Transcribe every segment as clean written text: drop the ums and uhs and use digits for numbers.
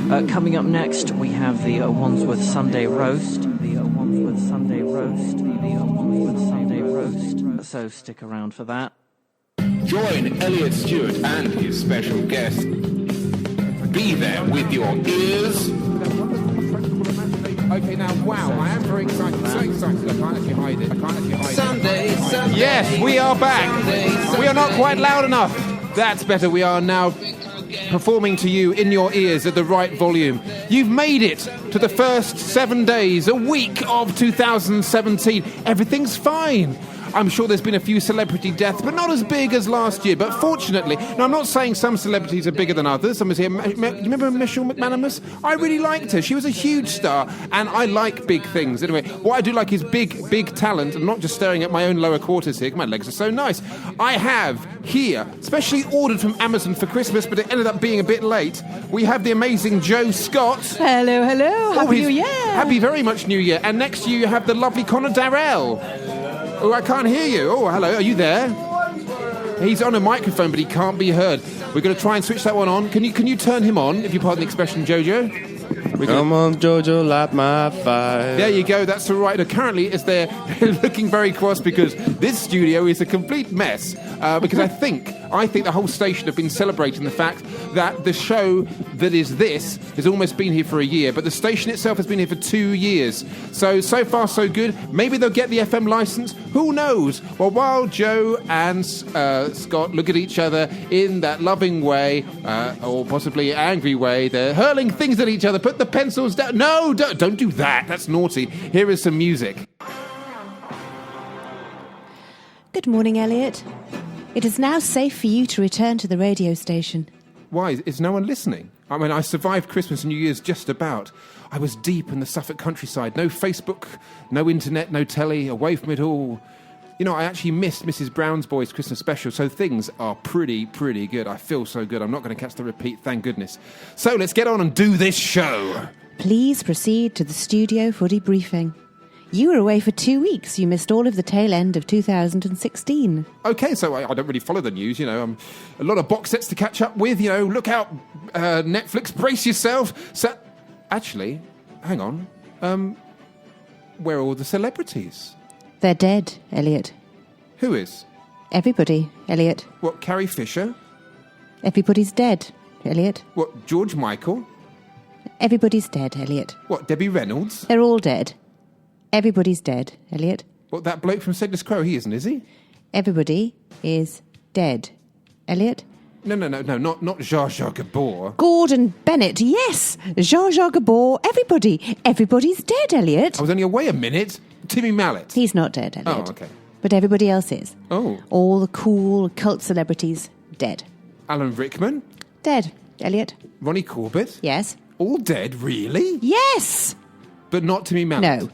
Coming up next, we have the Wandsworth Sunday Roast. So stick around for that. Join Elliot Stewart and his special guest. Be there with your ears. Okay, now, wow, I am very excited. So excited, I can't actually hide it. Sunday. Yes, we are back. We are not quite loud enough. That's better. We are now performing to you in your ears at the right volume. You've made it to the first 7 days, a week of 2017. Everything's fine. I'm sure there's been a few celebrity deaths, but not as big as last year. But fortunately, now I'm not saying some celebrities are bigger than others. Someone's here. You remember Michelle McManaman? I really liked her. She was a huge star, and I like big things. Anyway, what I do like is big talent. I'm not just staring at my own lower quarters here. My legs are so nice. I have here, specially ordered from Amazon for Christmas, but it ended up being a bit late. We have the amazing Joe Scott. Hello. Happy New Year. Happy very much New Year. And next to you have the lovely Conor Darrall. Oh, I can't hear you. Oh, hello. Are you there? He's on a microphone, but he can't be heard. We're going to try and switch that one on. Can you turn him on, if you pardon the expression, Jojo? Come on, Jojo, light my fire. There you go. That's all right. Currently, they're looking very cross because this studio is a complete mess. Because I think the whole station have been celebrating the fact that the show that is this has almost been here for a year, but the station itself has been here for 2 years. So far, so good. Maybe they'll get the FM license. Who knows? Well, while Joe and Scott look at each other in that loving way, or possibly angry way, they're hurling things at each other. Put the pencils down. No, don't do that. That's naughty. Here is some music. Good morning, Elliot. It is now safe for you to return to the radio station. Why? Is no one listening? I mean, I survived Christmas and New Year's just about. I was deep in the Suffolk countryside. No Facebook, no internet, no telly, away from it all. You know, I actually missed Mrs. Brown's Boys Christmas special, so things are pretty good. I feel so good. I'm not going to catch the repeat, thank goodness. So let's get on and do this show. Please proceed to the studio for debriefing. You were away for 2 weeks. You missed all of the tail end of 2016. OK, so I don't really follow the news, you know. A lot of box sets to catch up with, you know. Look out, Netflix, brace yourself. So, actually, hang on. Where are all the celebrities? They're dead, Elliot. Who is? Everybody, Elliot. What, Carrie Fisher? Everybody's dead, Elliot. What, George Michael? Everybody's dead, Elliot. What, Debbie Reynolds? They're all dead. Everybody's dead, Elliot. What, that bloke from Sedless Crow? He isn't, is he? Everybody is dead, Elliot. No, not Zsa Zsa Gabor. Gordon Bennett, yes. Zsa Zsa Gabor, everybody's dead, Elliot. I was only away a minute. Timmy Mallet. He's not dead, Elliot. Oh, OK. But everybody else is. Oh. All the cool cult celebrities, dead. Alan Rickman? Dead, Elliot. Ronnie Corbett? Yes. All dead, really? Yes! But not Timmy Mallet? No.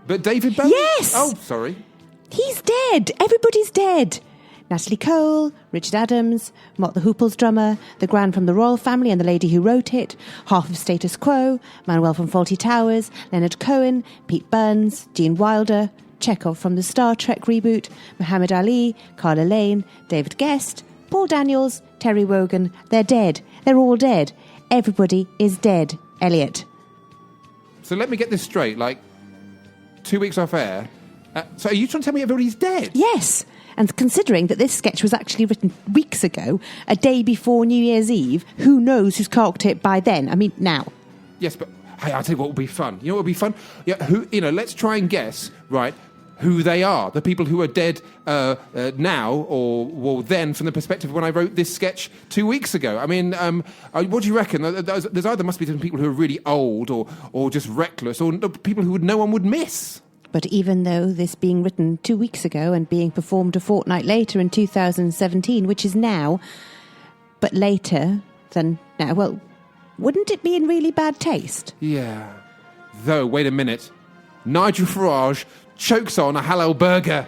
But David Bowie? Yes! Oh, sorry. He's dead. Everybody's dead. Natalie Cole, Richard Adams, Mott the Hoople's drummer, the Grand from the Royal Family and the lady who wrote it, half of Status Quo, Manuel from Fawlty Towers, Leonard Cohen, Pete Burns, Gene Wilder, Chekhov from the Star Trek reboot, Muhammad Ali, Carla Lane, David Guest, Paul Daniels, Terry Wogan. They're dead. They're all dead. Everybody is dead, Elliot. So let me get this straight, 2 weeks off air. So are you trying to tell me everybody's dead? Yes. And considering that this sketch was actually written weeks ago, a day before New Year's Eve, who knows who's carked it by then? I mean, now. Yes, but hey, I'll tell you what would be fun. You know what would be fun? Yeah, let's try and guess, right, who they are. The people who are dead now or then from the perspective of when I wrote this sketch 2 weeks ago. I mean, what do you reckon? There's either must be some people who are really old or just reckless or people who no one would miss. But even though this being written 2 weeks ago and being performed a fortnight later in 2017, which is now, but later than now, well, wouldn't it be in really bad taste? Yeah. Though, wait a minute. Nigel Farage chokes on a halal burger.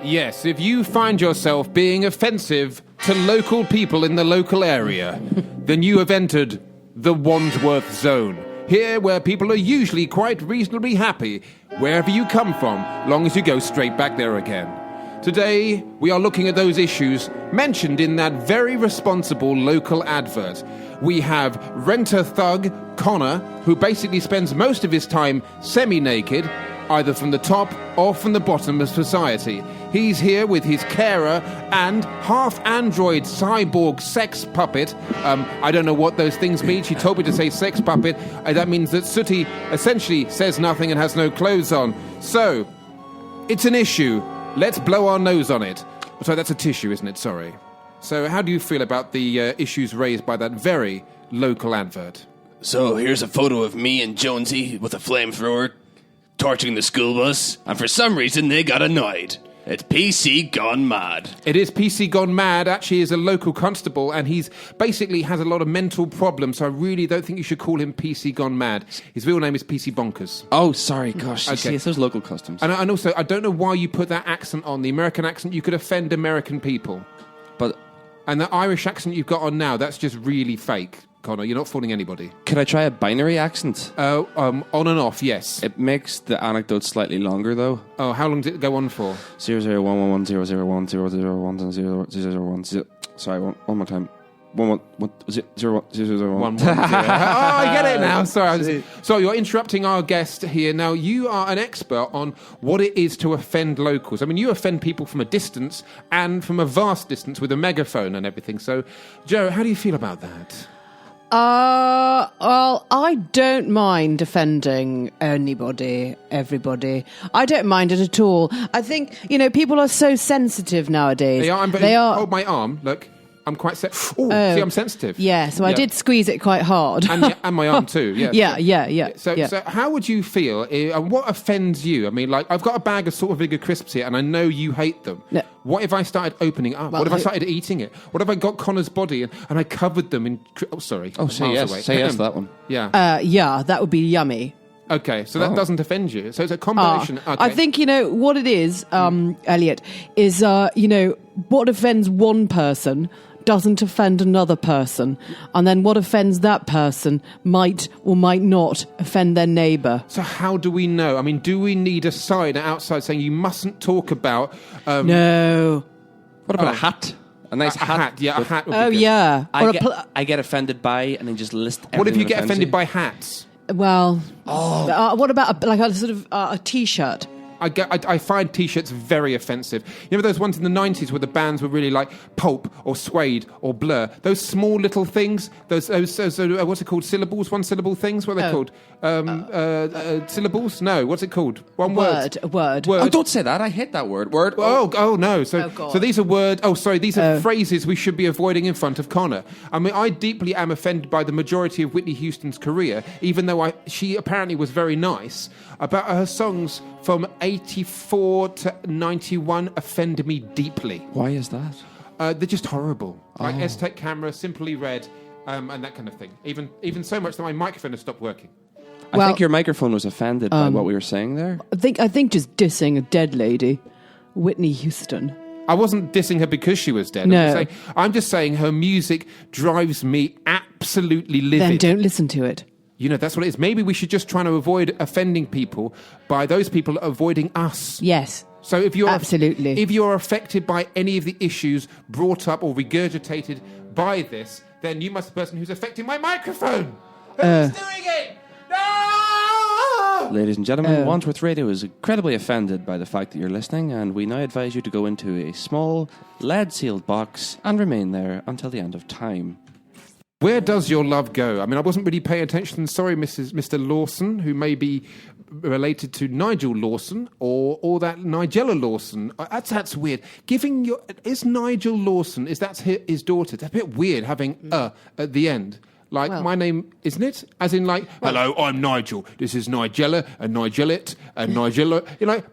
Yes, if you find yourself being offensive to local people in the local area, then you have entered the Wandsworth Zone. Here, where people are usually quite reasonably happy, wherever you come from, long as you go straight back there again. Today, we are looking at those issues mentioned in that very responsible local advert. We have renter thug Conor, who basically spends most of his time semi-naked, either from the top or from the bottom of society. He's here with his carer and half-android cyborg sex puppet. I don't know what those things mean. She told me to say sex puppet. That means that Sooty essentially says nothing and has no clothes on. So, it's an issue. Let's blow our nose on it. Sorry, that's a tissue, isn't it? Sorry. So how do you feel about the issues raised by that very local advert? So here's a photo of me and Jonesy with a flamethrower torching the school bus, and for some reason they got annoyed. It's PC gone mad. It is PC gone mad. Actually, is a local constable, and he's basically has a lot of mental problems. So I really don't think you should call him PC gone mad. His real name is PC Bonkers. Oh, sorry, gosh. Okay. See, it's those local customs. And also, I don't know why you put that accent on. The American accent, you could offend American people. But... And the Irish accent you've got on now, that's just really fake, Connor. You're not fooling anybody. Could I try a binary accent? On and off, yes. It makes the anecdote slightly longer, though. Oh, how long did it go on for? 00111001001001001. Sorry, one more time. 1 0 0 0 1. Oh, I get it now. Sorry. So you're interrupting our guest here. Now, you are an expert on what it is to offend locals. I mean, you offend people from a distance and from a vast distance with a megaphone and everything. So, Joe, how do you feel about that? Well, I don't mind offending anybody, everybody. I don't mind it at all. I think, people are so sensitive nowadays. They are. Hold my arm. Look. I'm quite see, I'm sensitive. Yeah, so I did squeeze it quite hard. And my arm too, yeah. Yeah. So how would you feel, and what offends you? I mean, like, I've got a bag of sort of bigger crisps here, and I know you hate them. No. What if I started opening up? What if I started eating it? What if I got Connor's body and I covered them in... say yes. Say yes to that one. Yeah. That would be yummy. Okay, so that doesn't offend you. So it's a combination. Okay. I think, what it is, Elliot, is, what offends one person doesn't offend another person. And then what offends that person might or might not offend their neighbour. So how do we know? I mean, do we need a sign outside saying you mustn't talk about... No. What about a hat? A nice hat. Yeah, a hat would be good. Yeah. I get offended by, and then just list everything. What if you get offended by hats? Well, what about a sort of a T-shirt? I find T-shirts very offensive. You know those ones in the 90s where the bands were really like Pulp or Suede or Blur? Those small little things, those what's it called? Syllables, one-syllable things? What are they called? Syllables? No, what's it called? One word. A word. Oh, don't say that. I hate that word. Word. Oh no. So these are these are phrases we should be avoiding in front of Conor. I mean, I deeply am offended by the majority of Whitney Houston's career, even though she apparently was very nice. About her songs from 84 to 91 offend me deeply. Why is that? They're just horrible. Like Aztec Camera, Simply Red, and that kind of thing. Even so much that my microphone has stopped working. I think your microphone was offended by what we were saying there. I think just dissing a dead lady, Whitney Houston. I wasn't dissing her because she was dead. No. I'm just saying her music drives me absolutely livid. Then don't listen to it. That's what it is. Maybe we should just try to avoid offending people by those people avoiding us. Yes. So if you're absolutely, if you're affected by any of the issues brought up or regurgitated by this, then you must be the person who's affecting my microphone. Who's doing it? No! Ladies and gentlemen, Wandsworth Radio is incredibly offended by the fact that you're listening, and we now advise you to go into a small lead-sealed box and remain there until the end of time. Where does your love go? I mean, I wasn't really paying attention. Sorry, Mr. Lawson, who may be related to Nigel Lawson or that Nigella Lawson. That's weird. Is Nigel Lawson, is that his daughter? It's a bit weird having at the end. Like, my name, isn't it? As in, like, hello, I'm Nigel. This is Nigella and Nigelette and Nigella.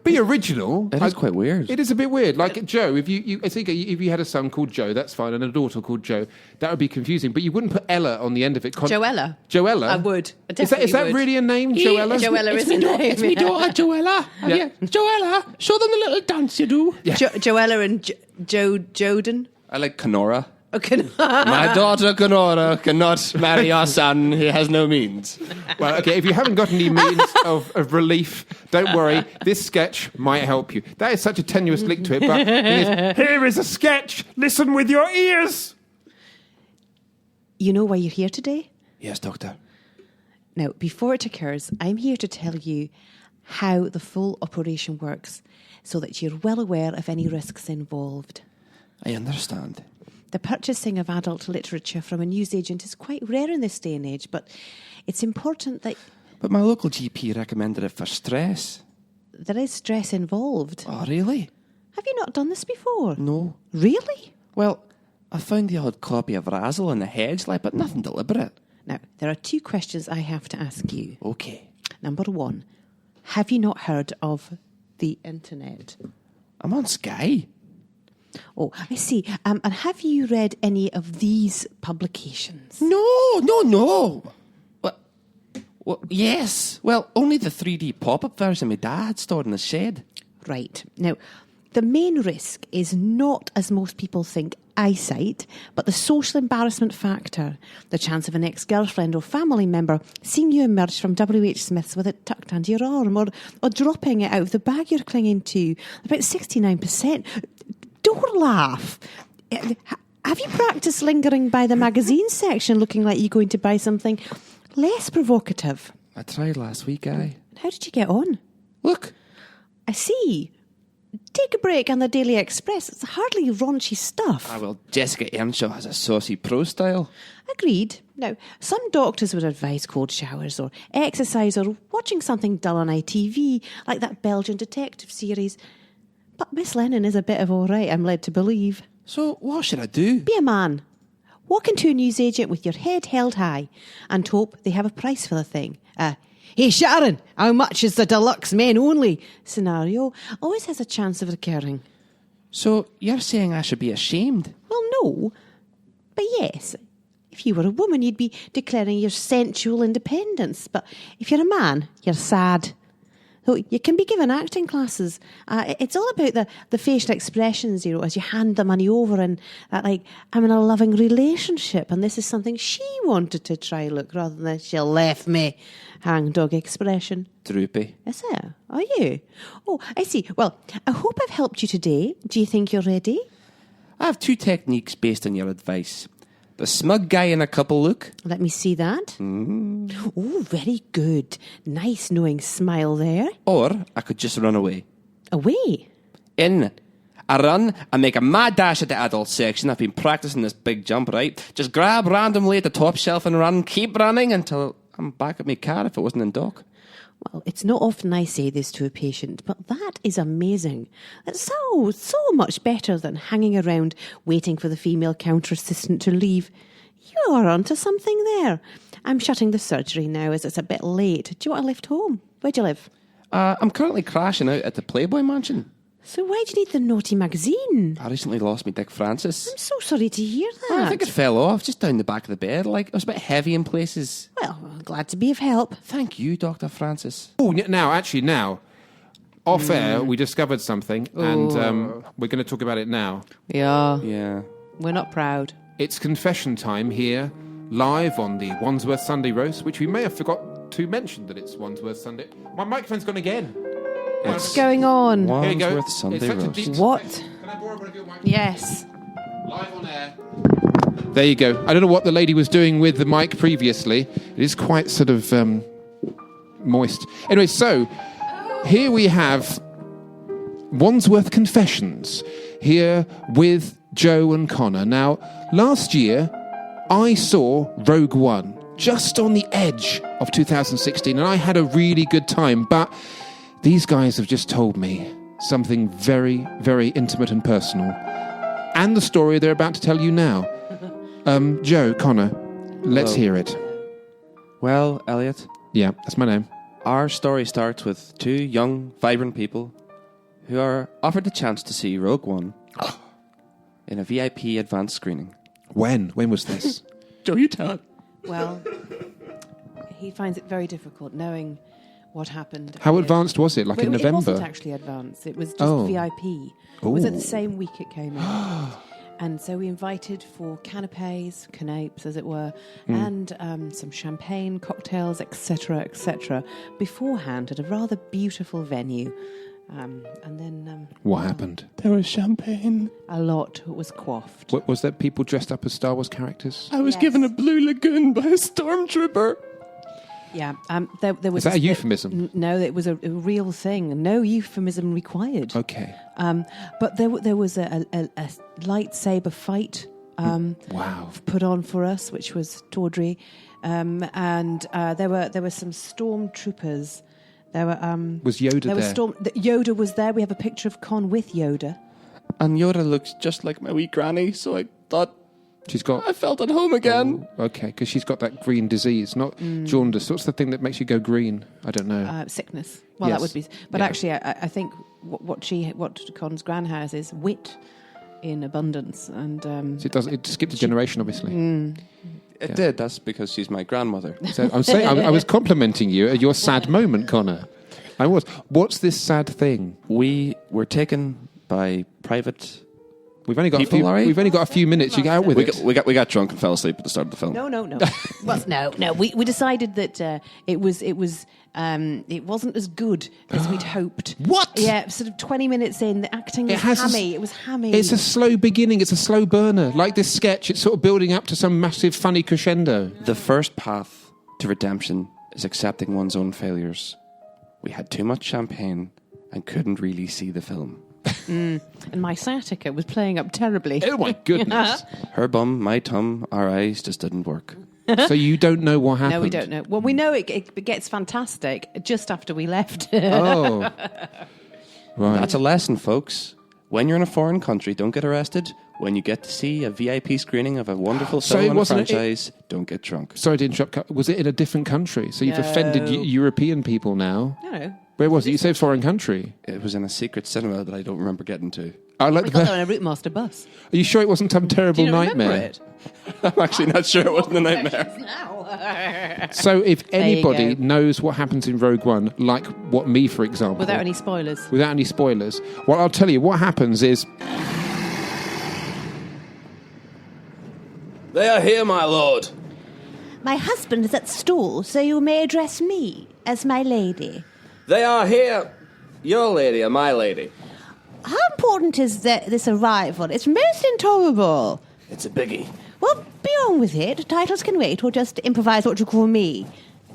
Be original. It is quite weird. It is a bit weird. Like, Joe, if you had a son called Joe, that's fine, and a daughter called Joe, that would be confusing. But you wouldn't put Ella on the end of it. Joella? Joella? I would. Is that really a name, Joella? Joella is a name. It's me daughter, Joella. Yeah. Joella, show them the little dance you do. Yeah. Joella and Joden. I like Conora. My daughter Conora cannot marry our son. He has no means. Well, okay, if you haven't got any means of relief, don't worry. This sketch might help you. That is such a tenuous link to it, but here is a sketch. Listen with your ears. You know why you're here today? Yes, Doctor. Now, before it occurs, I'm here to tell you how the full operation works so that you're well aware of any risks involved. I understand. The purchasing of adult literature from a newsagent is quite rare in this day and age, but it's important that... But my local GP recommended it for stress. There is stress involved. Oh, really? Have you not done this before? No. Really? Well, I found the odd copy of Razzle in the hedge, but nothing deliberate. Now, there are 2 questions I have to ask you. Okay. Number 1, have you not heard of the internet? I'm on Sky. Oh, I see. And have you read any of these publications? No. Well, yes. Well, only the 3D pop-up version my dad stored in the shed. Right. Now, the main risk is not, as most people think, eyesight, but the social embarrassment factor. The chance of an ex-girlfriend or family member seeing you emerge from W.H. Smith's with it tucked under your arm or dropping it out of the bag you're clinging to. About 69%. Don't laugh. Have you practiced lingering by the magazine section looking like you're going to buy something less provocative? I tried last week, aye. How did you get on? Look. I see. Take a break on the Daily Express. It's hardly raunchy stuff. Ah, well, Jessica Earnshaw has a saucy prose style. Agreed. Now, some doctors would advise cold showers or exercise or watching something dull on ITV, like that Belgian detective series. But Miss Lennon is a bit of all right, I'm led to believe. So, what should I do? Be a man. Walk into a newsagent with your head held high and hope they have a price for the thing. Hey Sharon, how much is the deluxe men only scenario always has a chance of occurring. So, you're saying I should be ashamed? Well, no. But yes, if you were a woman, you'd be declaring your sensual independence. But if you're a man, you're sad. So you can be given acting classes. It's all about the facial expressions, as you hand the money over and I'm in a loving relationship and this is something she wanted to try look rather than she left me. Hang-dog expression. Droopy. Is it? Are you? Oh, I see. Well, I hope I've helped you today. Do you think you're ready? I have 2 techniques based on your advice. The smug guy in a couple look. Let me see that. Oh, very good. Nice knowing smile there. Or I could just run away. Away? In. I run and make a mad dash at the adult section. I've been practicing this big jump, right? Just grab randomly at the top shelf and run. Keep running until I'm back at my car if it wasn't in dock. Well, it's not often I say this to a patient, but that is amazing. It's so much better than hanging around waiting for the female counter assistant to leave. You are onto something there. I'm shutting the surgery now as it's a bit late. Do you want a lift home? Where do you live? I'm currently crashing out at the Playboy Mansion. So why do you need the naughty magazine? I recently lost my Dick Francis. I'm so sorry to hear that. Well, I think it fell off just down the back of the bed. It was a bit heavy in places. Well, I'm glad to be of help. Thank you, Dr. Francis. Oh, now, off air, we discovered something, and we're going to talk about it now. Yeah. We're not proud. It's confession time here, live on the Wandsworth Sunday Roast, which we may have forgot to mention that it's Wandsworth Sunday. My microphone's gone again. What's going on? Here you go. Wandsworth Sunday Roast. What? Can I borrow one of your microphones? Yes. Live on air. There you go. I don't know what the lady was doing with the mic previously. It is quite sort of moist. Anyway, so here we have Wandsworth Confessions here with Joe and Connor. Now, last year I saw Rogue One just on the edge of 2016 and I had a really good time, but these guys have just told me something very, very intimate and personal. And the story they're about to tell you now. Joe, Connor, let's hear it. Well, Elliot. Yeah, that's my name. Our story starts with 2 young, vibrant people who are offered the chance to see Rogue One in a VIP advanced screening. When? When was this? Joe, you tell it. Well, he finds it very difficult knowing what happened. How advanced was it? Like in November? It wasn't actually advanced. It was just VIP. It was at the same week it came in. And so we invited for canapes as it were, and some champagne, cocktails, etc., beforehand at a rather beautiful venue. And then... what happened? There was champagne. A lot was quaffed. What, was there people dressed up as Star Wars characters? I was given a blue lagoon by a stormtrooper. Yeah, there was... Is that a euphemism? No, it was a real thing. No euphemism required. Okay. But there was a lightsaber fight wow. put on for us, which was tawdry. And there were some stormtroopers. There were was Yoda there? Yoda was there. We have a picture of Con with Yoda. And Yoda looks just like my wee granny, so I thought I felt at home again. Oh, okay, because she's got that green disease, not jaundice. What's the thing that makes you go green? I don't know. Sickness. Well, yes. that would be. But actually, I think what Con's gran has is wit in abundance, and so it skipped a generation, obviously. It did. That's because she's my grandmother. So I'm saying I was complimenting you at your sad moment, Connor. I was. What's this sad thing? We were taken by private. We've only got people, We've only got a few minutes. You get out with it. We got drunk and fell asleep at the start of the film. No. Well, no. We decided that it wasn't as good as we'd hoped. What? Yeah, sort of 20 minutes in, the acting was hammy. It was hammy. It's a slow beginning. It's a slow burner. Like this sketch, it's sort of building up to some massive, funny crescendo. The first path to redemption is accepting one's own failures. We had too much champagne and couldn't really see the film. And my sciatica was playing up terribly. Oh my goodness. Her bum, my tum, our eyes just didn't work. So you don't know what happened? No, we don't know. Well, we know it gets fantastic just after we left. Oh. Right. That's a lesson, folks. When you're in a foreign country, don't get arrested. When you get to see a VIP screening of a wonderful film and franchise, don't get drunk. Sorry to interrupt. Was it in a different country? So you've offended European people now? No. Where was it? You said foreign country. It was in a secret cinema that I don't remember getting to. I like We got there on a Route Master bus. Are you sure it wasn't some terrible Do you nightmare? remember it? I'm actually not sure it wasn't a nightmare. So if anybody knows what happens in Rogue One, like what me, for example... Without any spoilers. Well, I'll tell you, what happens is... They are here, my lord. My husband is at stall, so you may address me as my lady. They are here. Your lady or my lady? How important is this arrival? It's most intolerable. It's a biggie. Well, be on with it. Titles can wait, or just improvise what you call me.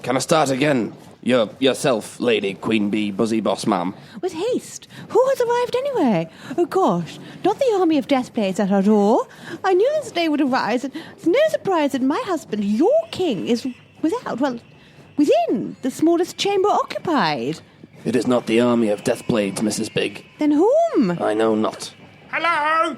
Can I start again? Yourself, lady, queen bee, buzzy boss ma'am. With haste. Who has arrived anyway? Oh, gosh. Not the army of death plates at our door. I knew this day would arise, and it's no surprise that my husband, your king, is within the smallest chamber occupied. It is not the army of death blades, Mrs. Big. Then whom? I know not. Hello!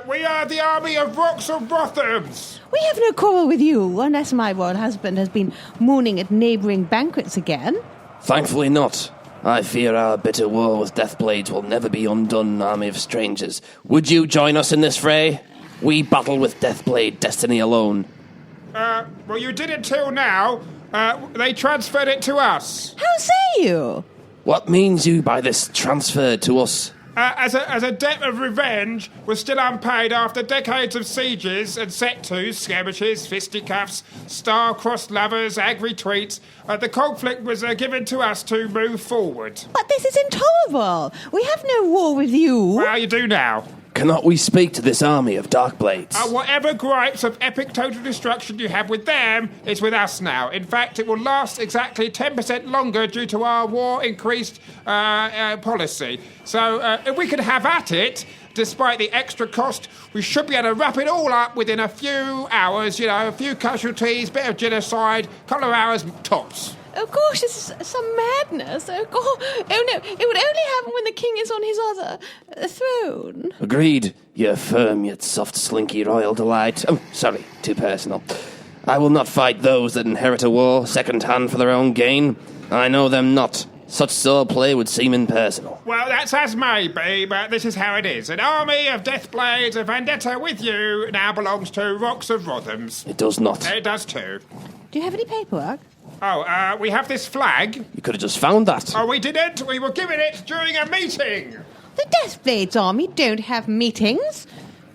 We are the army of Rocks of Rothams. We have no quarrel with you, unless my royal husband has been mooning at neighbouring banquets again. Thankfully not. I fear our bitter war with death blades will never be undone, army of strangers. Would you join us in this fray? We battle with death blade destiny alone. Well, you did it till now. They transferred it to us. How say you? What means you by this transfer to us? As a debt of revenge was still unpaid after decades of sieges and set-tos, skirmishes, fisticuffs, star-crossed lovers, angry tweets, the conflict was given to us to move forward. But this is intolerable. We have no war with you. Well, you do now. Cannot we speak to this army of dark blades? Whatever gripes of epic total destruction you have with them is with us now. In fact, it will last exactly 10% longer due to our war-increased policy. So if we can have at it, despite the extra cost, we should be able to wrap it all up within a few hours, a few casualties, bit of genocide, couple of hours tops. Oh, gosh, this is some madness. Oh, God. Oh, no. It would only happen when the king is on his other throne. Agreed. You firm yet soft, slinky royal delight. Oh, sorry, too personal. I will not fight those that inherit a war second-hand for their own gain. I know them not. Such sword play would seem impersonal. Well, that's as may be, but this is how it is. An army of death blades, a vendetta with you, now belongs to Rocks of Rothams. It does not. It does too. Do you have any paperwork? Oh, we have this flag. You could have just found that. Oh, we didn't. We were given it during a meeting. The Deathblades Army don't have meetings.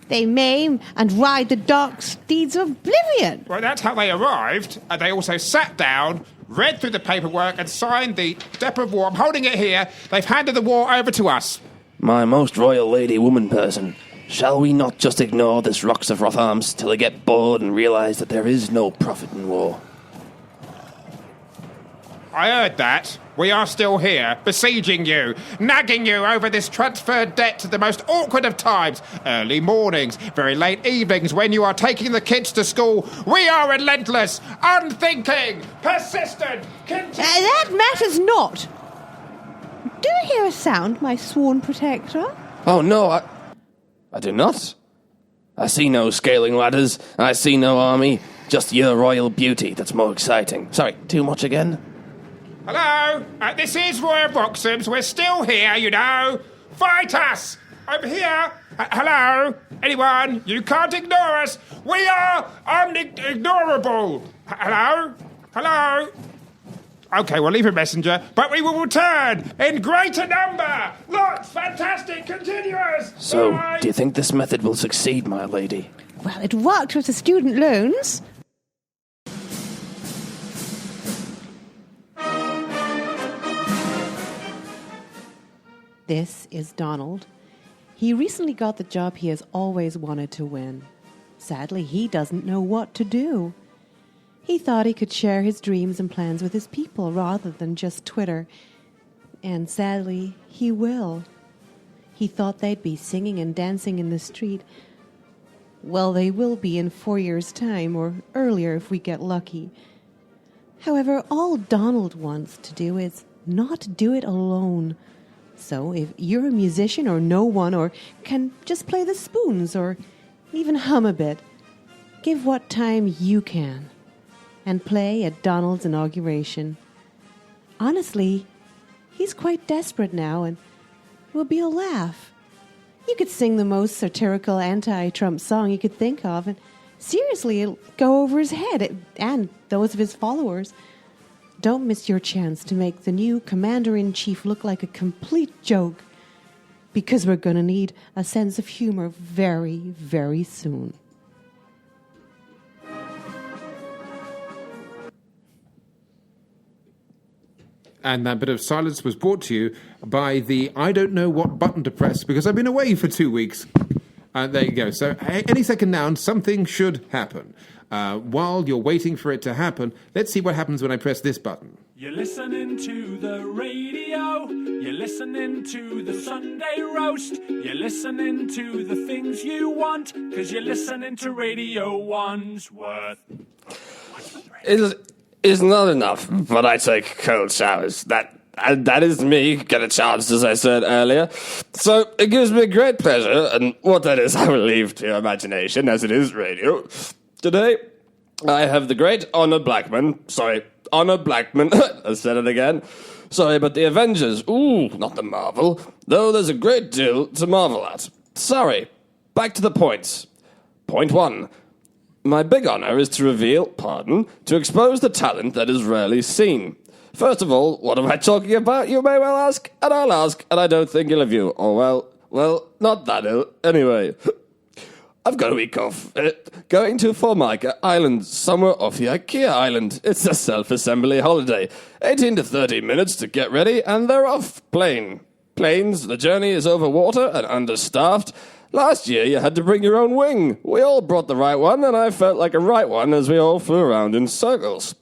They maim and ride the dark steeds of oblivion. Well, that's how they arrived. And they also sat down, read through the paperwork and signed the Step of War. I'm holding it here. They've handed the war over to us. My most royal lady woman person, shall we not just ignore this Rocks of Rotharms till they get bored and realise that there is no profit in war? I heard that. We are still here, besieging you, nagging you over this transferred debt to the most awkward of times. Early mornings, very late evenings when you are taking the kids to school. We are relentless, unthinking, persistent, that matters not. Do you hear a sound, my sworn protector? Oh, no, I do not. I see no scaling ladders, I see no army, just your royal beauty that's more exciting. Sorry, too much again? Hello? This is Roy of Roxham's. We're still here, you know. Fight us! Over here. Hello? Anyone? You can't ignore us. We are unignorable. Hello? Hello? Okay, we'll leave a messenger, but we will return in greater number. Lots, fantastic, continuous. So, Bye. do you think this method will succeed, my lady? Well, it worked with the student loans. This is Donald. He recently got the job he has always wanted to win. Sadly, he doesn't know what to do. He thought he could share his dreams and plans with his people rather than just Twitter. And sadly, he will. He thought they'd be singing and dancing in the street. Well, they will be in 4 years' time, or earlier if we get lucky. However, all Donald wants to do is not do it alone. So if you're a musician or know one or can just play the spoons or even hum a bit, give what time you can and play at Donald's inauguration. Honestly, he's quite desperate now and it will be a laugh. You could sing the most satirical anti-Trump song you could think of and seriously, it'll go over his head and those of his followers. Don't miss your chance to make the new Commander-in-Chief look like a complete joke, because we're going to need a sense of humor very, very soon. And that bit of silence was brought to you by the I don't know what button to press because I've been away for 2 weeks. There you go. So any second now, something should happen. While you're waiting for it to happen, let's see what happens when I press this button. You're listening to the radio, you're listening to the Sunday roast, you're listening to the things you want, because you're listening to Radio Wandsworth. Is not enough, but I take cold showers. That is me, get a chance, as I said earlier. So it gives me great pleasure, and what that is I will leave to your imagination, as it is radio. Today, I have the great Honor Blackman. I said it again. Sorry, but the Avengers. Ooh, not the Marvel. Though there's a great deal to marvel at. Sorry. Back to the points. Point 1. My big honor is to expose the talent that is rarely seen. First of all, what am I talking about, you may well ask? And I'll ask, and I don't think ill of you. Or, well, not that ill. Anyway, I've got a week off. Going to Formica Island, somewhere off the IKEA Island. It's a self-assembly holiday. 18 to 30 minutes to get ready, and they're off. Planes, the journey is over water and understaffed. Last year, you had to bring your own wing. We all brought the right one, and I felt like a right one as we all flew around in circles.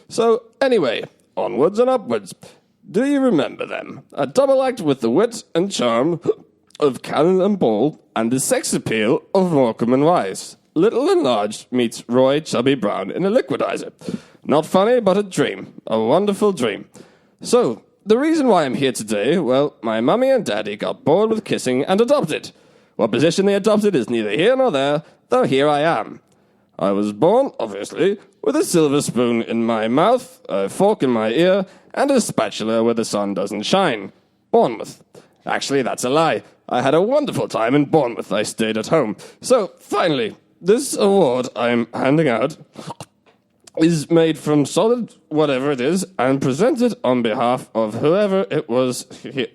So, anyway, onwards and upwards. Do you remember them? A double act with the wit and charm of Cannon and Ball and the sex appeal of Morecambe and Wise. Little and Large meets Roy Chubby Brown in a liquidizer. Not funny, but a dream. A wonderful dream. So, the reason why I'm here today, well, my mummy and daddy got bored with kissing and adopted. What position they adopted is neither here nor there, though here I am. I was born, obviously, with a silver spoon in my mouth, a fork in my ear, and a spatula where the sun doesn't shine. Bournemouth. Actually, that's a lie. I had a wonderful time in Bournemouth. I stayed at home. So, finally, this award I'm handing out is made from solid whatever it is and presented on behalf of whoever it was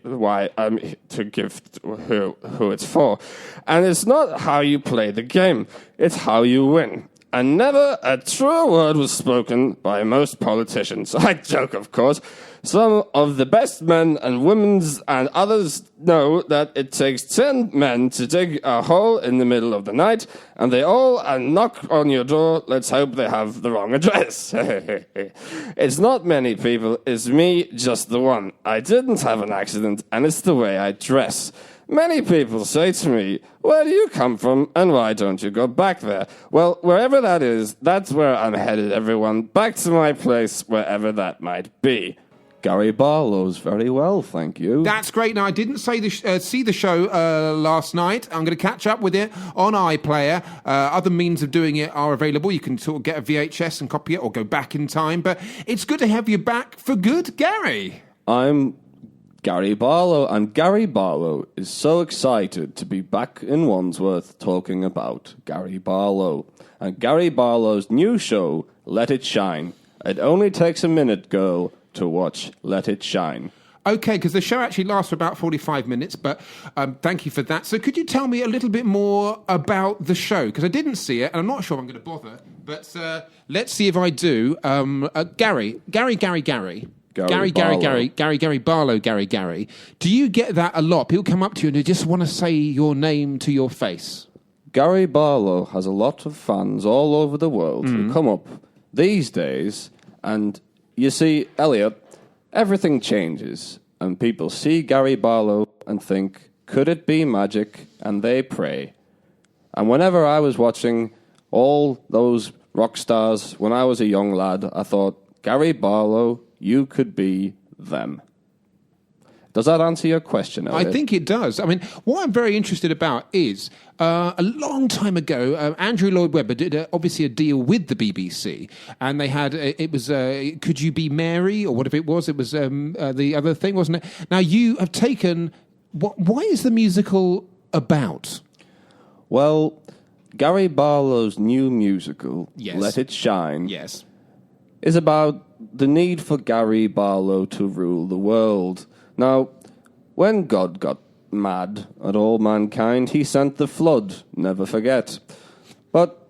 why I'm to give who it's for. And it's not how you play the game, it's how you win. And never a truer word was spoken by most politicians. I joke, of course. Some of the best men and women's and others know that it takes 10 men to dig a hole in the middle of the night, and they all knock on your door. Let's hope they have the wrong address. It's not many people, it's me, just the one. I didn't have an accident, and it's the way I dress. Many people say to me, where do you come from and why don't you go back there? Well, wherever that is, that's where I'm headed, everyone. Back to my place, wherever that might be. Gary Barlow's very well, thank you. That's great. Now, I didn't see the show last night. I'm going to catch up with it on iPlayer. Other means of doing it are available. You can sort of get a VHS and copy it or go back in time. But it's good to have you back for good, Gary. I'm Gary Barlow, and Gary Barlow is so excited to be back in Wandsworth talking about Gary Barlow. And Gary Barlow's new show, Let It Shine. It only takes a minute, girl, to watch Let It Shine. Okay, because the show actually lasts for about 45 minutes, but thank you for that. So could you tell me a little bit more about the show? Because I didn't see it, and I'm not sure I'm going to bother, but let's see if I do. Gary Barlow. Do you get that a lot? People come up to you and they just want to say your name to your face. Gary Barlow has a lot of fans all over the world who come up these days, and you see, Elliot, everything changes, and people see Gary Barlow and think, could it be magic? And they pray. And whenever I was watching all those rock stars when I was a young lad, I thought, Gary Barlow, you could be them. Does that answer your question, Elliot? I think it does. I mean, what I'm very interested about is, a long time ago, Andrew Lloyd Webber did obviously a deal with the BBC, and they had, it was, Could You Be Mary, or whatever it was the other thing, wasn't it? Now, you have taken, why is the musical about? Well, Gary Barlow's new musical, Yes. Let It Shine, Yes. is about the need for Gary Barlow to rule the world. Now, when God got mad at all mankind, he sent the flood, never forget. But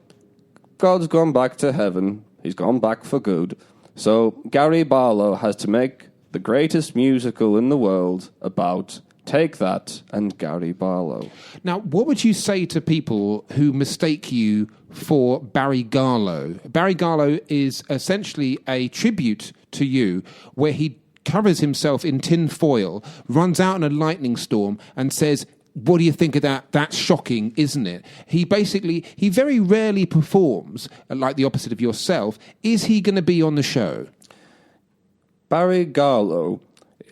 God's gone back to heaven. He's gone back for good. So Gary Barlow has to make the greatest musical in the world about Take That and Gary Barlow. Now, what would you say to people who mistake you for Barry Garlow? Barry Garlow is essentially a tribute to you, where he covers himself in tin foil, runs out in a lightning storm and says, what do you think of that? That's shocking, isn't it? He very rarely performs like the opposite of yourself. Is he going to be on the show? Barry Garlow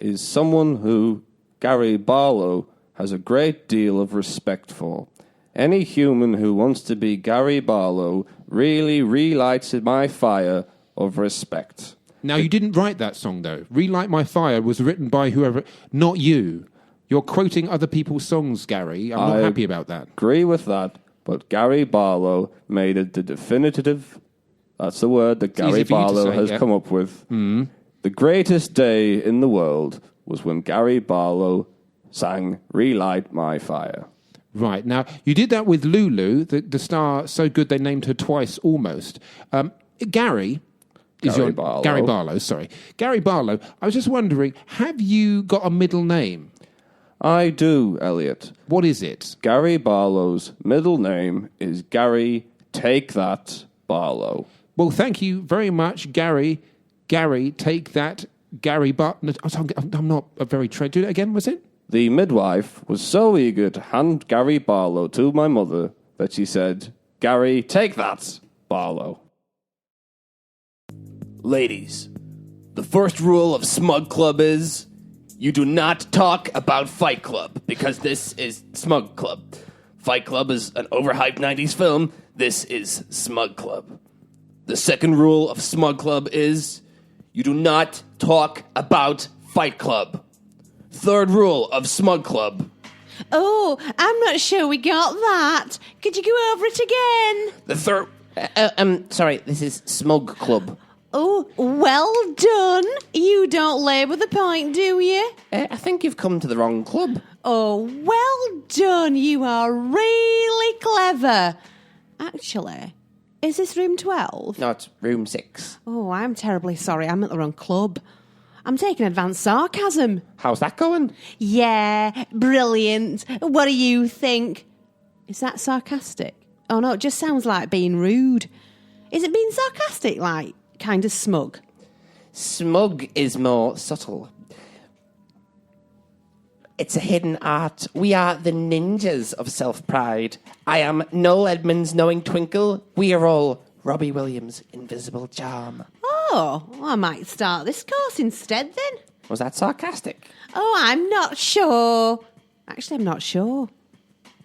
is someone who Gary Barlow has a great deal of respect for. Any human who wants to be Gary Barlow really relights my fire of respect. Now, you didn't write that song, though. Relight My Fire was written by whoever, not you. You're quoting other people's songs, Gary. I'm not happy about that. Agree with that, but Gary Barlow made it the definitive, that's the word that Gary Barlow has come up with. The greatest day in the world was when Gary Barlow sang Relight My Fire. Right. Now, you did that with Lulu, the star so good they named her twice almost. Gary Barlow, sorry. Gary Barlow, I was just wondering, have you got a middle name? I do, Elliot. What is it? Gary Barlow's middle name is Gary Take That Barlow. Well, thank you very much, Gary. Gary, take that, Gary I'm not a very trained. Do that again, was it? The midwife was so eager to hand Gary Barlow to my mother that she said, Gary, take that, Barlow. Ladies, the first rule of Smug Club is you do not talk about Fight Club, because this is Smug Club. Fight Club is an overhyped 90s film. This is Smug Club. The second rule of Smug Club is you do not talk about Fight Club. Third rule of Smug Club. Oh, I'm not sure we got that. Could you go over it again? The third... Sorry, this is Smug Club. Oh, well done. You don't labour the point, do you? I think you've come to the wrong club. Oh, well done. You are really clever. Actually, is this room 12? No, it's room 6. Oh, I'm terribly sorry. I'm at the wrong club. I'm taking advanced sarcasm. How's that going? Yeah, brilliant. What do you think? Is that sarcastic? Oh, no, it just sounds like being rude. Is it being sarcastic, like kind of smug? Smug is more subtle. It's a hidden art. We are the ninjas of self-pride. I am Noel Edmonds' knowing twinkle. We are all Robbie Williams' invisible charm. Oh, I might start this course instead then. Was that sarcastic? Oh, I'm not sure. Actually, I'm not sure.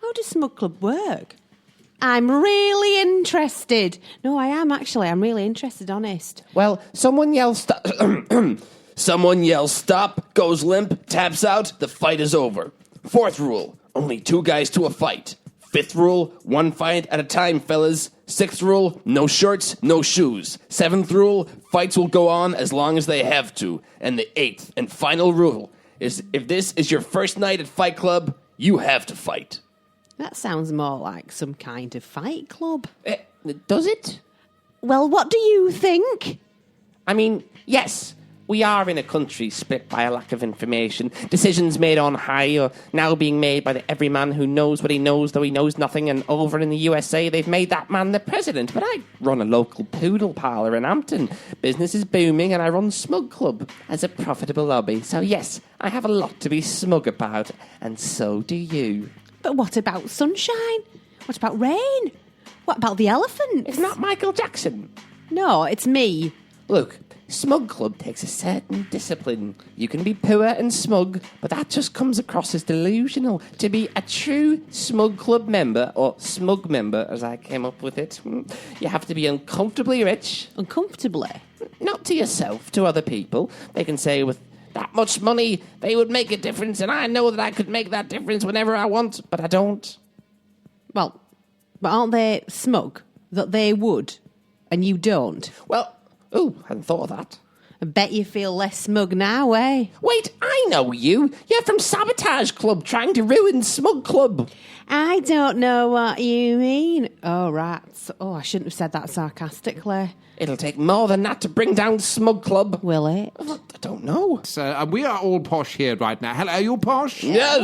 How does Smug Club work? I'm really interested. No, I am actually. I'm really interested, honest. Well, someone yells stop. Someone yells stop, goes limp, taps out, the fight is over. 4th rule, only 2 guys to a fight. 5th rule, 1 fight at a time, fellas. 6th rule, no shirts, no shoes. 7th rule, fights will go on as long as they have to. And the 8th and final rule is if this is your first night at Fight Club, you have to fight. That sounds more like some kind of fight club. Does it? Well, what do you think? I mean, yes, we are in a country split by a lack of information. Decisions made on high are now being made by the every man who knows what he knows, though he knows nothing. And over in the USA, they've made that man the president. But I run a local poodle parlour in Hampton. Business is booming, and I run Smug Club as a profitable hobby. So yes, I have a lot to be smug about, and so do you. But what about sunshine? What about rain? What about the elephants? It's not Michael Jackson. No, it's me. Look, Smug Club takes a certain discipline. You can be poor and smug, but that just comes across as delusional. To be a true Smug Club member, or smug member, as I came up with it, you have to be uncomfortably rich. Uncomfortably? Not to yourself, to other people. They can say with that much money, they would make a difference, and I know that I could make that difference whenever I want, but I don't. Well, but aren't they smug that they would, and you don't? Well, hadn't thought of that. I bet you feel less smug now, eh? Wait, I know you. You're from Sabotage Club, trying to ruin Smug Club. I don't know what you mean. Oh, rats. Oh, I shouldn't have said that sarcastically. It'll take more than that to bring down Smug Club. Will it? I don't know. So we are all posh here right now. Hello, are you posh? Yes,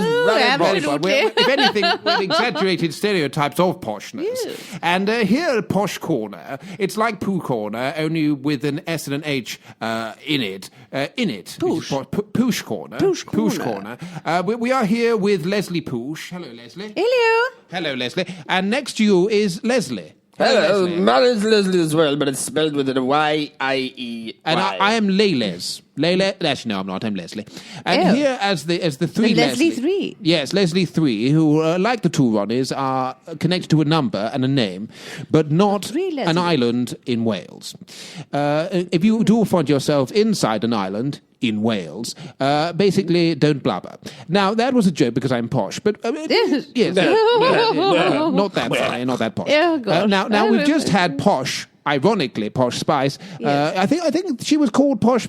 Very fun. If anything, we're exaggerated stereotypes of poshness. Yes. And here at Posh Corner, it's like Poo Corner, only with an S and an H in it. Poosh. Poosh Corner. Poosh Poosh Corner. Corner. We are here with Leslie Poosh. Hello, Leslie. Hello. Hello, Leslie. And next to you is Leslie. Hello, Leslie. mine is Leslie as well, but it's spelled with a Y-I-E-Y. And I am Leyles. Actually, no, I'm not. I'm Leslie. And Oh. here as the three The Leslie Leslie. three. Yes, Leslie 3, who, like the two Ronnies, are connected to a number and a name, but not Three Leslie. an island in Wales. If you do find yourself inside an island in Wales, basically don't blubber. Now, that was a joke because I'm posh, but yes, not that funny, not that posh. Oh, gosh. Now we've just had posh. Ironically, Posh Spice. Yes. I think she was called Posh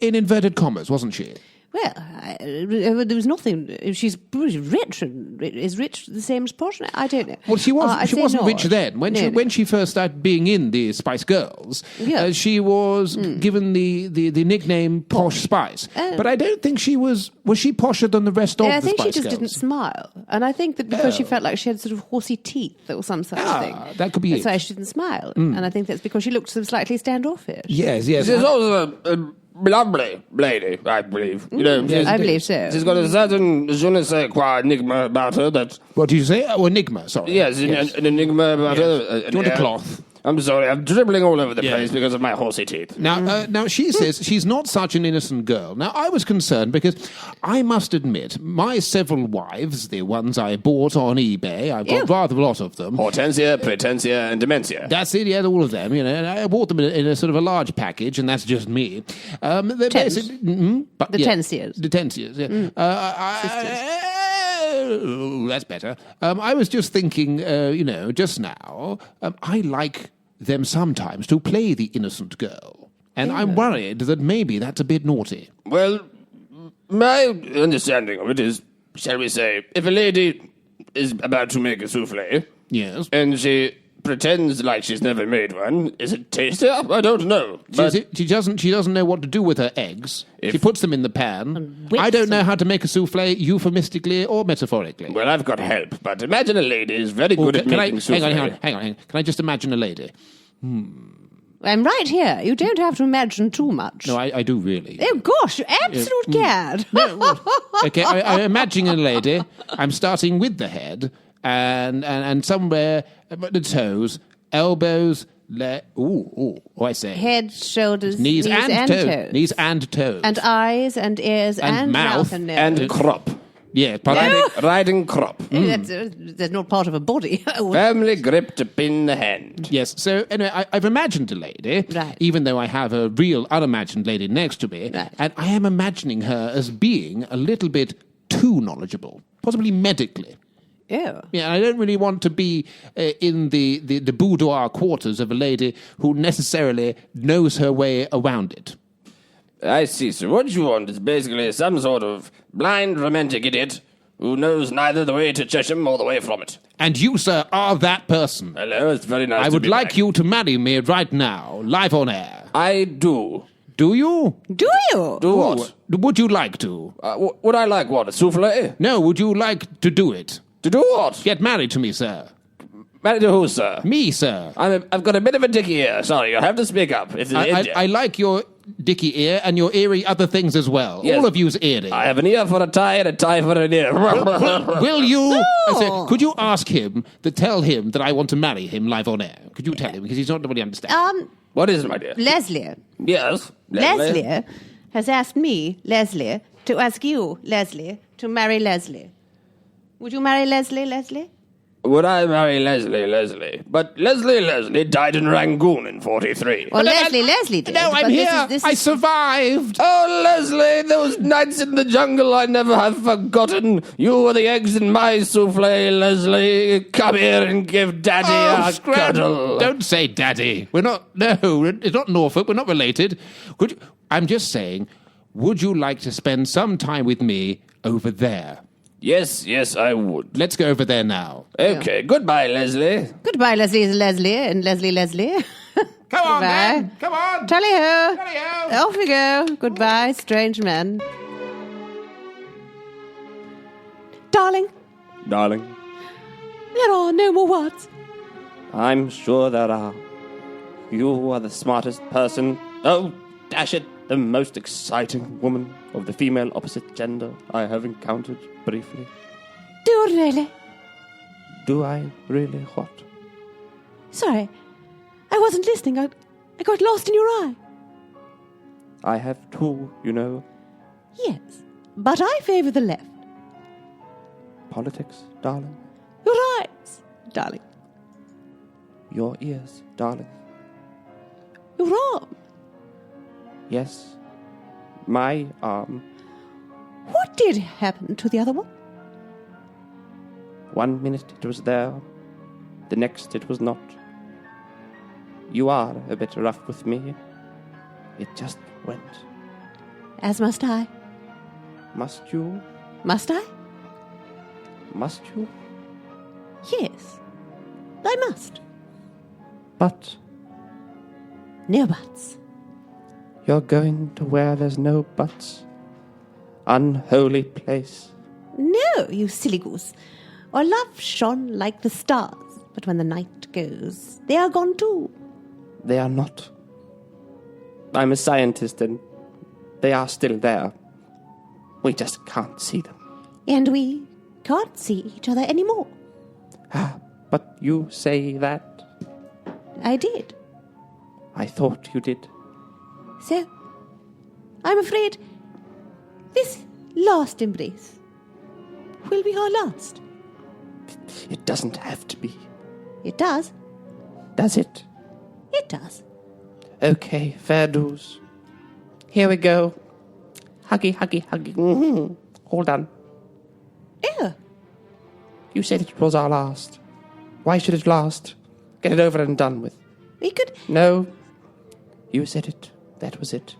in inverted commas, wasn't she? Well, there was nothing. She's rich, and is rich the same as posh? I don't know. Well, she wasn't rich not. then. When she first started being in the Spice Girls, Yeah. she was given the nickname Posh Spice. But I don't think she was she posher than the rest of I the think Spice she just Girls? didn't smile. And I think that because she felt like she had sort of horsey teeth or some such thing. That could be That's it. why she didn't smile. And I think that's because she looked sort of slightly standoffish. Yes. She's also a lovely lady, I believe. You know, I believe so. She's got a certain je ne sais quoi enigma about her that... What did you say? Oh, enigma, sorry. Yes, an enigma about her. Do you want a cloth? I'm sorry, I'm dribbling all over the place because of my horsey teeth. Now she says she's not such an innocent girl. Now, I was concerned because I must admit, my several wives, the ones I bought on eBay, I've got rather a lot of them. Hortensia, Pretensia, and Dementia. That's it, yeah, all of them, you know. And I bought them in a sort of a large package, and that's just me. They're basically... The Tensias. The Tensias, yeah. Oh, that's better. I was just thinking, just now, I like them sometimes to play the innocent girl. And I'm worried that maybe that's a bit naughty. Well, my understanding of it is, shall we say, if a lady is about to make a souffle, Yes. and she pretends like she's never made one, is it tasty? I don't know. But She doesn't know what to do with her eggs. She puts them in the pan. whips I don't know how to make a souffle euphemistically or metaphorically. well, I've got help. But imagine a lady is very good at making souffle. Hang on. Can I just imagine a lady? I'm right here. You don't have to imagine too much. No, I do really. Oh, gosh, you absolute gad. Okay, I'm imagining a lady. I'm starting with the head and somewhere about the toes, elbows, I say Head, shoulders, knees and toes. Knees and toes. And eyes and ears and mouth and nose. And crop. Yeah, Riding crop. That's not part of a body. Firmly gripped up in the hand. Yes, so anyway, I've imagined a lady, Right. even though I have a real unimagined lady next to me, Right. and I am imagining her as being a little bit too knowledgeable, possibly medically. Oh. Yeah, I don't really want to be in the boudoir quarters of a lady who necessarily knows her way around it. I see, sir. What you want is basically some sort of blind romantic idiot who knows neither the way to Chesham or the way from it. And you, sir, are that person. Hello, it's very nice I to would be like back. you to marry me right now, live on air. I do. Do you? Do you? Do what? Would you like to? Would I like what? A souffle? No, would you like to do it? To do what? Get married to me, sir. Married to who, sir? Me, sir. I've got a bit of a dicky ear. Sorry, you'll have to speak up. If I like your dicky ear and your eerie other things as well. Yes. All of you's eerie. I have an ear for a tie and a tie for an ear. Will you? I say, could you ask him to tell him that I want to marry him live on air? Could you tell him? Because he's not really understanding. What is it, my dear? Leslie. Yes. Leslie has asked me, Leslie, to ask you, Leslie, to marry Leslie. Would you marry Leslie? Would I marry Leslie? But Leslie died in Rangoon in 43. Well, Leslie did. No, I'm but here. This I is survived. Oh, Leslie, those nights in the jungle I never have forgotten. You were the eggs in my souffle, Leslie. Come here and give Daddy a cuddle. Don't say daddy. We're not, no, it's not Norfolk. We're not related. I'm just saying, would you like to spend some time with me over there? Yes, I would. Let's go over there now. Okay, goodbye, Leslie. Goodbye, Leslie and Leslie. Come on, Goodbye. man. Come on. Tally-ho. Tally-ho. Off we go. Goodbye, strange man. Darling, there are no more words. I'm sure there are. You are the smartest person. Oh, dash it, the most exciting woman of the female opposite gender I have encountered briefly. Do you really? Do I really what? Sorry, I wasn't listening. I got lost in your eye. I have two, you know. Yes, but I favour the left. Politics, darling. Your eyes, darling. Your ears, darling. Your arm. Yes, my arm. What did happen to the other one? 1 minute it was there, the next it was not. You are a bit rough with me. It just went. As must I. Must you? Must I? Must you? Yes, I must. But No buts. you're going to where there's no buts. Unholy place. No, you silly goose. Our love shone like the stars, but when the night goes, they are gone too. They are not. I'm a scientist and they are still there. We just can't see them. And we can't see each other anymore. But you say that? I did. I thought you did. So, I'm afraid this last embrace will be our last. It doesn't have to be. It does. Does it? It does. Okay, fair dues. Here we go. Huggy. Mm-hmm. Hold on. Oh, You said it was our last. Why should it last? Get it over and done with. We could... No. You said it. That was it.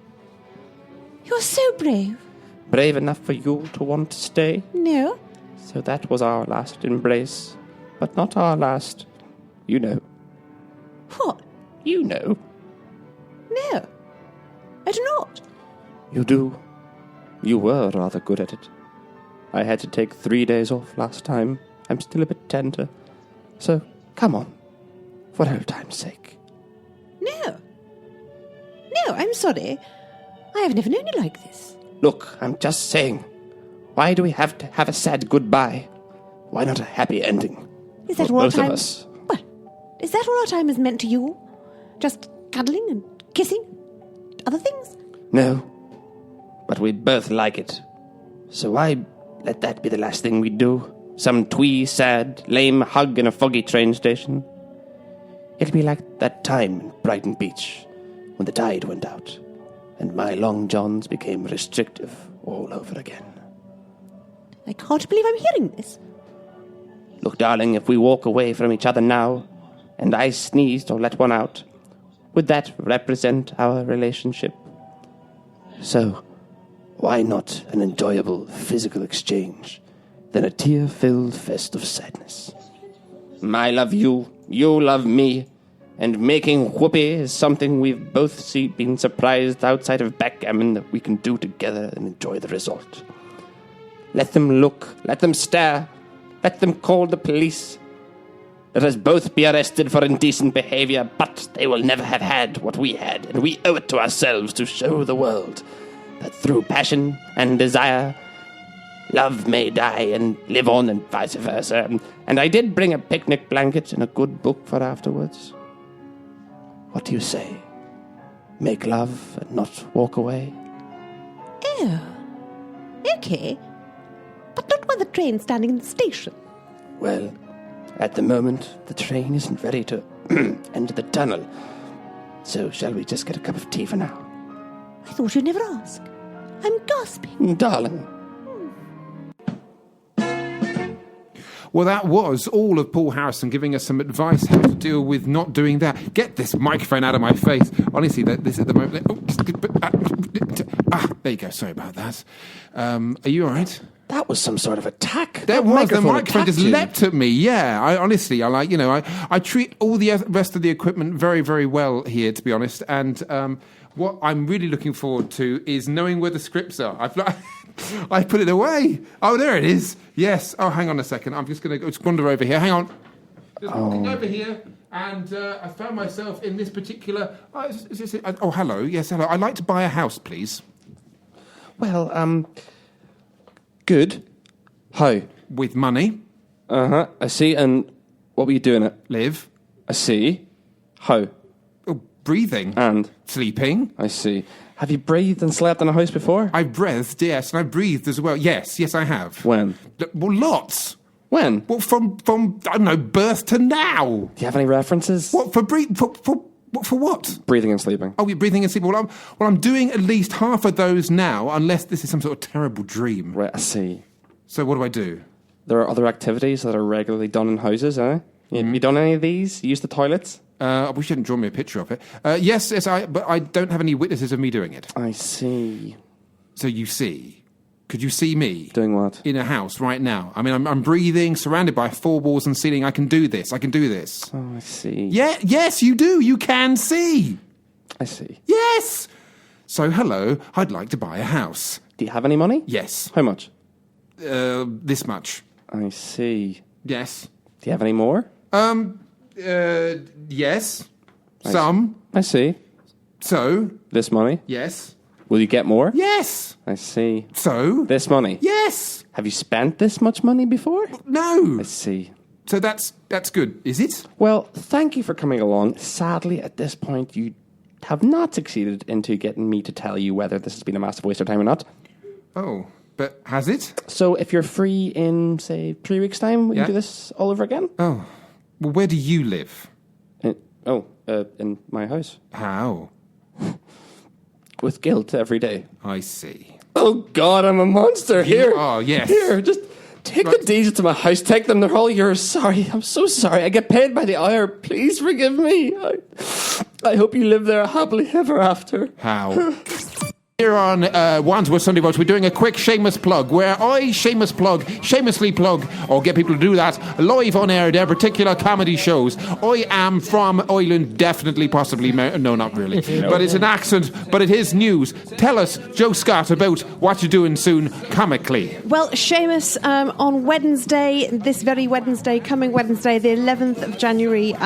You're so brave. Brave enough for you to want to stay? No. So that was our last embrace. But not our last. You know. What? You know. No. I do not. You do. You were rather good at it. I had to take 3 days off last time. I'm still a bit tender. So, come on. For old time's sake. No. No, I'm sorry. I have never known you like this. Look, I'm just saying. Why do we have to have a sad goodbye? Why not a happy ending? Is that For all our both time? of us. Well, is that all our time is meant to you? Just cuddling and kissing? Other things? No. But we both like it. So why let that be the last thing we do? Some twee, sad, lame hug in a foggy train station? It'll be like that time in Brighton Beach when the tide went out and my long johns became restrictive all over again. I can't believe I'm hearing this. Look, darling, if we walk away from each other now and I sneezed or let one out, would that represent our relationship? So, why not an enjoyable physical exchange than a tear-filled fest of sadness? I love you, you love me, and making whoopee is something we've both been surprised outside of backgammon that we can do together and enjoy the result. Let them look, let them stare, let them call the police. Let us both be arrested for indecent behavior, but they will never have had what we had, and we owe it to ourselves to show the world that through passion and desire, love may die and live on, and vice versa. And I did bring a picnic blanket and a good book for afterwards. What do you say? Make love and not walk away? Oh. Okay. But not while the train's standing in the station. Well, at the moment, the train isn't ready to enter the tunnel. So shall we just get a cup of tea for now? I thought you'd never ask. I'm gasping. Darling. Well, that was all of Paul Harrison giving us some advice how to deal with not doing that. Get this microphone out of my face. Honestly, this at the moment... there you go. Sorry about that. Are you all right? That was some sort of attack. The microphone just leapt at me. Yeah, I treat all the rest of the equipment very, very well here, to be honest. And what I'm really looking forward to is knowing where the scripts are. I put it away. Oh, there it is. Yes. Oh, hang on a second. I'm just going to wander over here. Hang on. Just walking over here, and I found myself in this particular... Oh, hello. Yes, hello. I'd like to buy a house, please. Well, good. How? With money. Uh-huh. I see. And what were you doing it? Live. I see. How? Oh, breathing. And? Sleeping. I see. Have you breathed and slept in a house before? I've breathed, yes, and I breathed as well. Yes, I have. When? Well, lots. When? Well, from I don't know, birth to now. Do you have any references? What for? For what? Breathing and sleeping. Oh, you're breathing and sleeping. Well, I'm doing at least half of those now, unless this is some sort of terrible dream. Right, I see. So what do I do? There are other activities that are regularly done in houses, eh? You done any of these? Use the toilets? I wish you hadn't drawn me a picture of it. Yes, but I don't have any witnesses of me doing it. I see. So you see. Could you see me? Doing what? In a house right now. I mean, I'm breathing, surrounded by 4 walls and ceiling. I can do this. Oh, I see. Yeah, yes, you do. You can see. I see. Yes. So, hello, I'd like to buy a house. Do you have any money? Yes. How much? This much. I see. Yes. Do you have any more? Yes. Some. I see. So? This money? Yes. Will you get more? Yes. I see. So? This money? Yes. Have you spent this much money before? No. I see. So that's good, is it? Well, thank you for coming along. Sadly, at this point, you have not succeeded into getting me to tell you whether this has been a massive waste of time or not. Oh, but has it? So if you're free in, say, 3 weeks' time, we can do this all over again? Oh. Well, where do you live? In my house. How? With guilt every day. I see. Oh, God, I'm a monster. Here. Oh, yes. Here, just Take the deeds to my house. Take them. They're all yours. Sorry. I'm so sorry. I get paid by the hour. Please forgive me. I hope you live there happily ever after. How? Here on Wandsworth Sunday Roast, we're doing a quick shameless plug where I shamelessly plug, or get people to do that, live on air their particular comedy shows. I am from Ireland, definitely, possibly, no, not really. But it's an accent, but it is news. Tell us, Joe Scott, about what you're doing soon comically. Well, Seamus, on Wednesday, this very Wednesday, coming Wednesday, the 11th of January,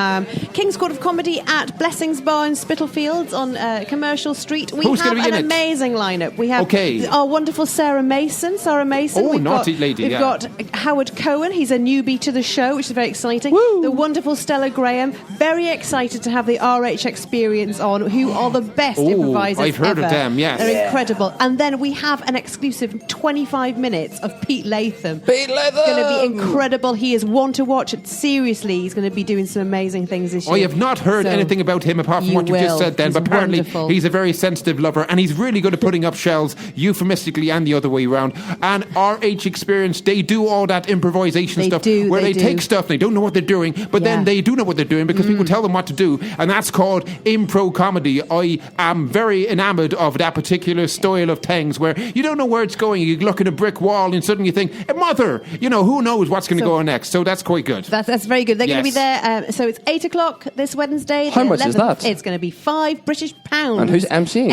King's Court of Comedy at Blessings Bar in Spitalfields on Commercial Street. We Who's have going to be in it? Amazing lineup. We have our wonderful Sarah Mason. Oh, naughty lady, We've got Howard Cohen. He's a newbie to the show, which is very exciting. Woo. The wonderful Stella Graham. Very excited to have the RH Experience on, who are the best improvisers I've heard ever. of them, yes. They're incredible. And then we have an exclusive 25 minutes of Pete Latham. Pete Latham! It's going to be incredible. He is one to watch. Seriously, he's going to be doing some amazing things this year. I have not heard anything about him apart from what you just said then, but apparently he's a very sensitive lover and he's really good at putting up shells, euphemistically and the other way around. And RH Experience, they do all that improvisation stuff where they take stuff and they don't know what they're doing, but then they do know what they're doing because people tell them what to do, and that's called impro comedy. I am very enamoured of that particular style of things where you don't know where it's going. You look at a brick wall and suddenly you think, mother, who knows what's going to go on next. So that's quite good. That's very good. They're going to be there. So it's 8 o'clock this Wednesday. How much is that? It's going to be £5 And who's emceeing?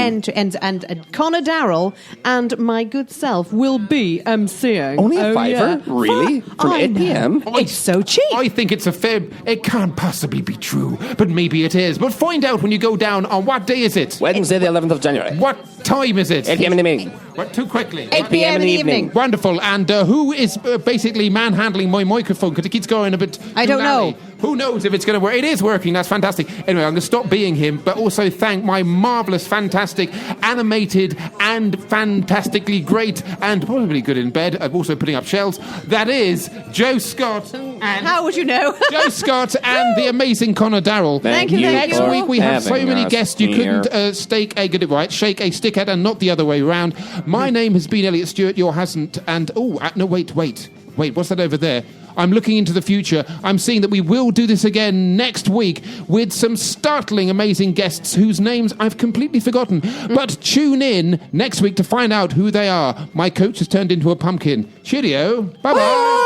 And Conor Darrall and my good self will be emceeing. Only a fiver? Yeah. Really? From 8 p.m? It's so cheap. I think it's a fib. It can't possibly be true, but maybe it is. But find out when you go down on what day is it? Wednesday, the 11th of January. What time is it? 8 p.m. in the evening. What, too quickly. 8 p.m. in the evening. Wonderful. And who is basically manhandling my microphone because it keeps going a bit I don't know. Who knows if it's going to work? It is working. That's fantastic. Anyway, I'm going to stop being him, but also thank my marvellous, fantastic, animated and fantastically great and probably good in bed. I'm also putting up shells. That is Joe Scott. And how would you know? Joe Scott and the amazing Conor Darrall. Thank you. Next week we have so many guests you couldn't shake a stick at, and not the other way around. My name has been Elliot Stewart. Yours hasn't. And no, wait. What's that over there? I'm looking into the future. I'm seeing that we will do this again next week with some startling, amazing guests whose names I've completely forgotten. But tune in next week to find out who they are. My coach has turned into a pumpkin. Cheerio. Bye-bye.